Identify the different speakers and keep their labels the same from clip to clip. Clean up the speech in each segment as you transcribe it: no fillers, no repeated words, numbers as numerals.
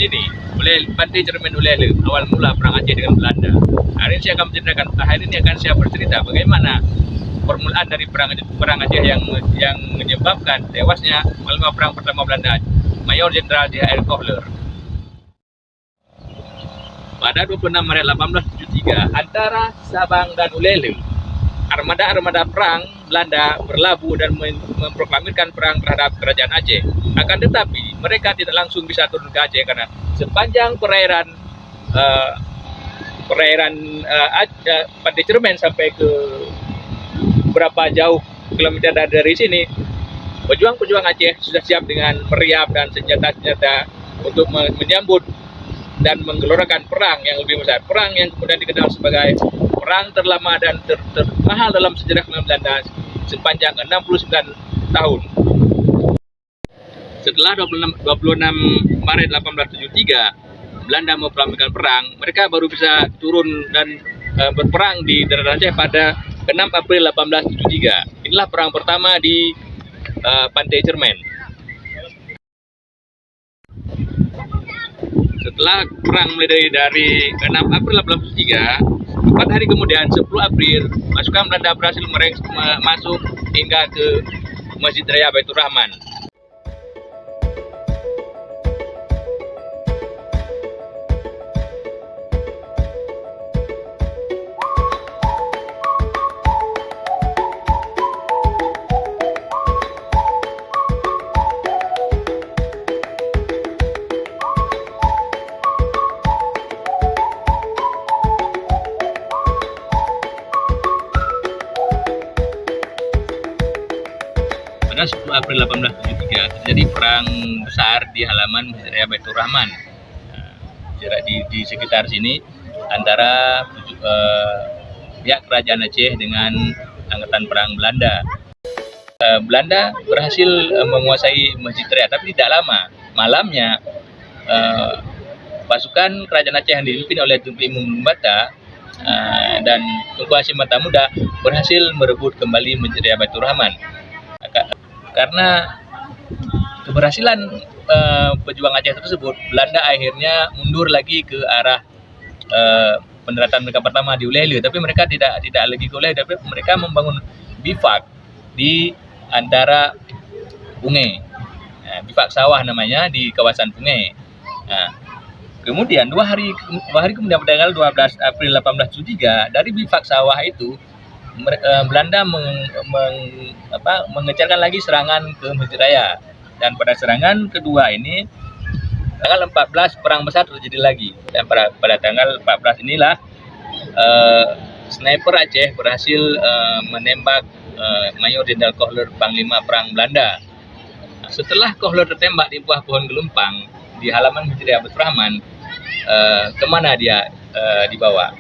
Speaker 1: sini oleh Pantai Cermin Ulele, awal mula perang Aceh dengan Belanda. Hari ini saya bercerita bagaimana permulaan dari perang Aceh yang menyebabkan tewasnya panglima perang pertama Belanda, Mayor Jenderal J.H.R. Kohler. Pada 26 Maret 1873, antara Sabang dan Ulele, armada perang Belanda berlabuh dan memproklamirkan perang terhadap kerajaan Aceh. Akan tetapi mereka tidak langsung bisa turun ke Aceh karena sepanjang perairan Pantai Cermin sampai ke berapa jauh kilometer dari sini, pejuang-pejuang Aceh sudah siap dengan meriam dan senjata-senjata untuk menyambut dan menggelorakan perang yang lebih besar, perang yang kemudian dikenal sebagai perang terlama dan termahal dalam sejarah Belanda sepanjang 69 tahun. Setelah 26 Maret 1873 Belanda memproklamirkan perang, mereka baru bisa turun dan berperang di daratan Aceh pada 6 April 1873. Inilah perang pertama di Pantai Cermin. Setelah perang mulai dari 6 April 1873, 4 hari kemudian 10 April pasukan Belanda berhasil masuk hingga ke Masjid Raya Baitur Rahman. Pada 10 April 1873 terjadi perang besar di halaman Masjid Raya Baitur Rahman. Di sekitar sini antara pihak kerajaan Aceh dengan angkatan perang Belanda. Belanda berhasil menguasai Masjid Raya, tapi tidak lama. Malamnya pasukan kerajaan Aceh yang dipimpin oleh Tunku Imam Bata dan Tunku Hashim Mata Muda berhasil merebut kembali Masjid Raya Baitur Rahman. Karena keberhasilan pejuang Aceh tersebut, Belanda akhirnya mundur lagi ke arah pendaratan mereka pertama di Ulele, tapi mereka tidak lagi ke Ulele, tapi mereka membangun bivak di antara Punge, bivak sawah namanya, di kawasan Punge. Kemudian dua hari kemudian pada tanggal 12 April 1873 dari bivak sawah itu Belanda mengejarkan lagi serangan ke Masjid Raya, dan pada serangan kedua ini tanggal 14 perang besar terjadi lagi, dan pada tanggal 14 inilah sniper Aceh berhasil menembak Mayor Jenderal Kohler, Panglima Perang Belanda. Setelah Kohler tertembak di buah pohon gelumpang di halaman Masjid Raya Baitur Rahman, kemana dia dibawa?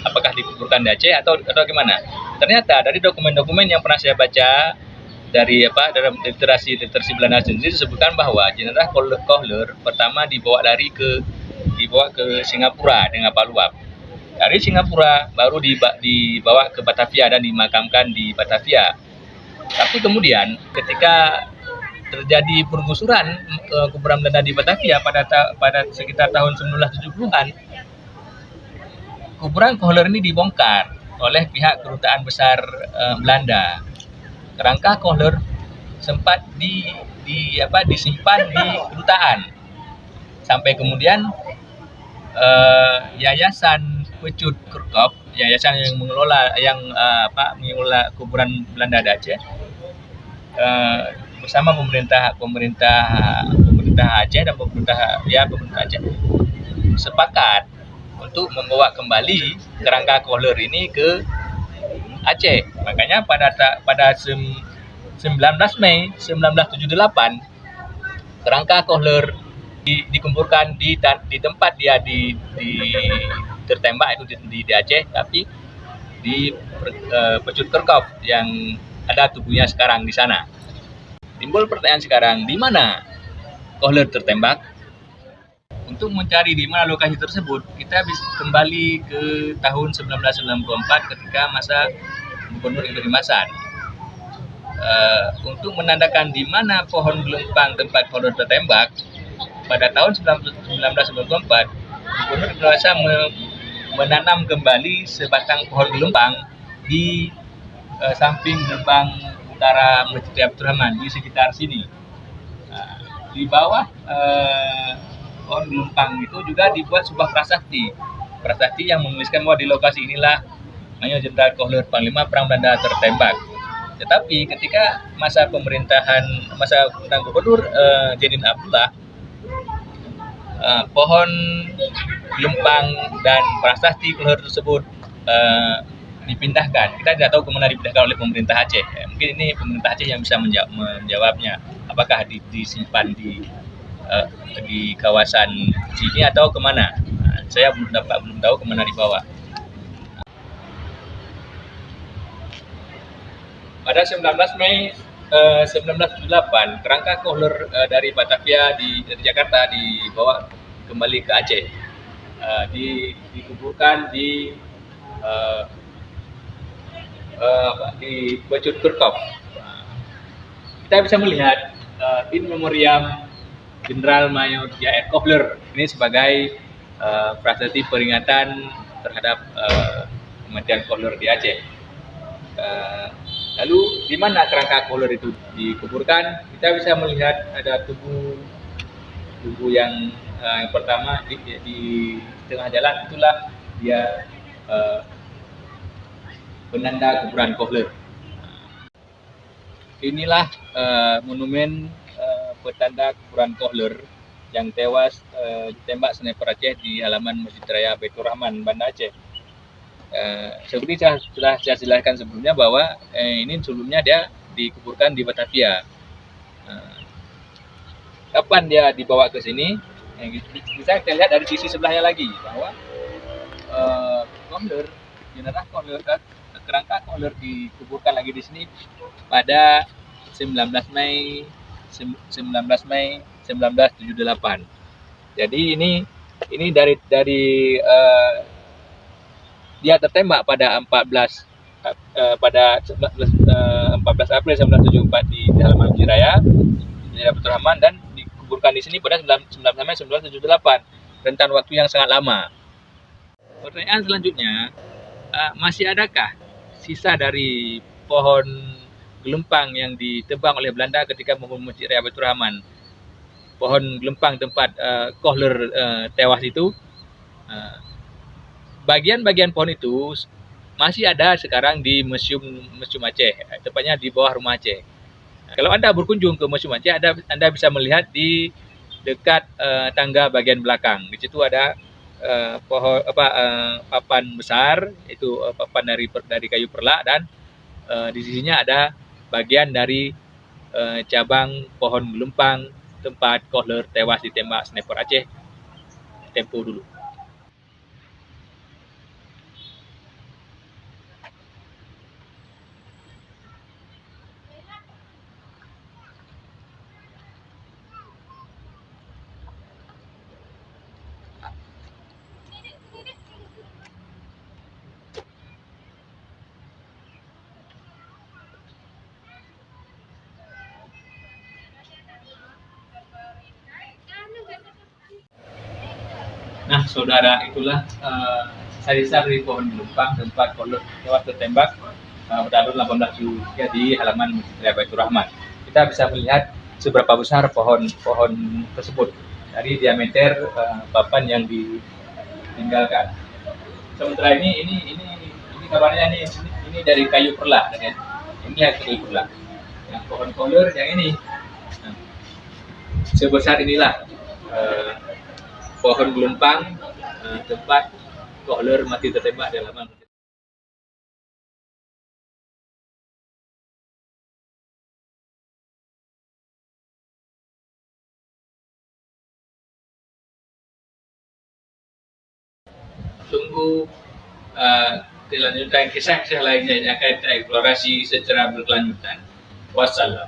Speaker 1: Apakah dikuburkan di Aceh atau gimana? Ternyata dari dokumen-dokumen yang pernah saya baca dalam literasi Belanda sendiri disebutkan bahwa Jenderal Kohler pertama dibawa ke Singapura dengan kapal uap. Dari Singapura baru dibawa ke Batavia dan dimakamkan di Batavia. Tapi kemudian ketika terjadi penggusuran kuburan Belanda di Batavia pada sekitar tahun 1970-an, kuburan Kohler ini dibongkar oleh pihak kedutaan besar Belanda. Kerangka Kohler sempat disimpan di kedutaan sampai kemudian Yayasan Pecut Kerkop, yayasan yang mengelola kuburan Belanda di Aceh, bersama pemerintah Aceh dan pemerintah Aceh sepakat untuk membawa kembali kerangka Kohler ini ke Aceh. Makanya pada 19 Mei 1978 kerangka Kohler dikumpulkan di tempat dia tertembak itu di Aceh, tapi di Pecut Kerkop yang ada tubuhnya sekarang di sana. Timbul pertanyaan sekarang, di mana Kohler tertembak? Untuk mencari di mana lokasi tersebut, kita bisa kembali ke tahun 1994 ketika masa Gubernur Ibri Masan. Untuk menandakan di mana pohon gelumpang tempat Kohler tertembak, pada tahun 1994, Gubernur berkuasa menanam kembali sebatang pohon gelombang di samping gerbang utara Masjid Abdul Rahman, di sekitar sini. Di bawah pohon gelombang itu juga dibuat sebuah prasasti yang menuliskan bahwa di lokasi inilah Mayor Jenderal Kohler Panglima Perang Belanda tertembak. Tetapi ketika masa Gubernur Jedin Abdullah, pohon gelombang dan prasasti Kohler tersebut dipindahkan. Kita tidak tahu kemana dipindahkan oleh pemerintah Aceh. Mungkin ini pemerintah Aceh yang bisa menjawabnya. Apakah disimpan di kawasan sini atau kemana? Saya belum tahu kemana dibawa. Pada 19 Mei 1978, kerangka Kohler dari Batavia dari Jakarta dibawa kembali ke Aceh, dikuburkan di Bacut Kurkop. Kita bisa melihat in memoriam Jenderal Mayor J.R. Kohler ini sebagai prasasti peringatan terhadap kematian Kohler di Aceh. Lalu di mana kerangka Kohler itu dikuburkan? Kita bisa melihat ada tubuh yang pertama di tengah jalan, itulah dia penanda kuburan Kohler. Inilah monumen petanda kuburan Kohler yang tewas ditembak sniper Aceh di halaman Masjid Raya Baitur Rahman, Banda Aceh. Seperti sudah saya jelaskan sebelumnya bahwa ini sebelumnya dia dikuburkan di Batavia. Kapan dia dibawa ke sini? Bisa kita lihat dari sisi sebelahnya lagi bahwa Kohler, Jenderal Kohler, kerangka Kohler dikuburkan lagi di sini pada 19 Mei 1978. Jadi ini dari dia tertembak pada 14 April 1974 di halaman Masjid Raya Baitur Rahman dan dikuburkan di sini pada 19 Mei 1978. Rentan waktu yang sangat lama. Pertanyaan selanjutnya, masih adakah sisa dari pohon gelempang yang ditebang oleh Belanda ketika membangun Masjid Raya Baitur Rahman? Pohon gelempang tempat Kohler tewas itu, bagian-bagian pohon itu masih ada sekarang di Museum Aceh, tepatnya di bawah Rumah Aceh. Kalau Anda berkunjung ke Museum Aceh, Anda bisa melihat di dekat tangga bagian belakang. Di situ ada papan besar, itu papan dari kayu perlak, dan di sisinya ada bagian dari cabang pohon gelempang tempat Kohler tewas ditembak sniper Aceh tempo dulu. Nah, saudara, itulah sisa dari pohon gelempang tempat Kohler tewas tertembak pada tahun 1873 di halaman Masjid Raya Baitur Rahman. Kita bisa melihat seberapa besar pohon tersebut dari diameter papan yang ditinggalkan. Sementara ini kabarnya ini dari kayu perlak, ini yang kayu perlak. Yang pohon Kohler yang ini, sebesar inilah pohon gelempang tempat Kohler mati tertembak di halaman. Tunggu kelanjutan kisah lainnya yang akan kita eksplorasi secara berkelanjutan. Wassalam.